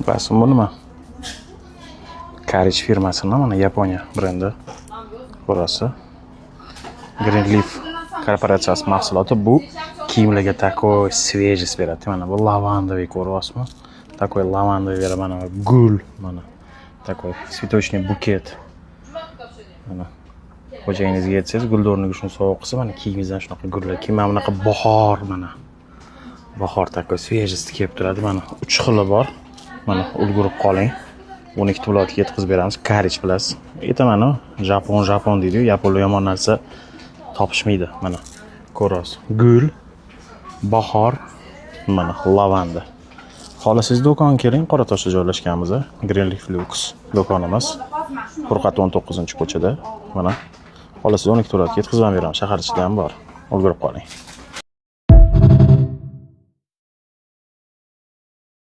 Bilasizmi bu nima? Carriage firmasining mana Yaponiya brendi. Ko'rasiz. Green Leaf korporatsiyasi mahsuloti bu kiyimlarga такой свежесть beradi. Mana bu lavandoviy ko'ryapsizmi? Такой lavandoviy beradi mana gul mana. Такой цветочный букет. Mana xo'jayingizga aytsangiz guldorniga shuni sovg'a qilsa mana kiyimingizdan shunaqa gullar. Keyin mana bunaqa bahor mana. Bahor такой свежесть kelib turadi mana. 3 xili bor. Mana ulgurib qoling. 12 viloyatga yetkazib beramiz. Carriage bilasiz. Aytaman, Japon deydi-yu, yaponlar yomon narsa topishmaydi. Mana ko'rasiz. Gul, bahor, mana lavanda. Xohlasangiz do'konga keling, Qoratoshda joylashganmiz. Green Leaf Lux do'konimiz. Furqat 19-ko'chada. Mana xohlasangiz 12 viloyatga yetkazib beramiz. Shahar ichida ham bor. Ulgurib qoling.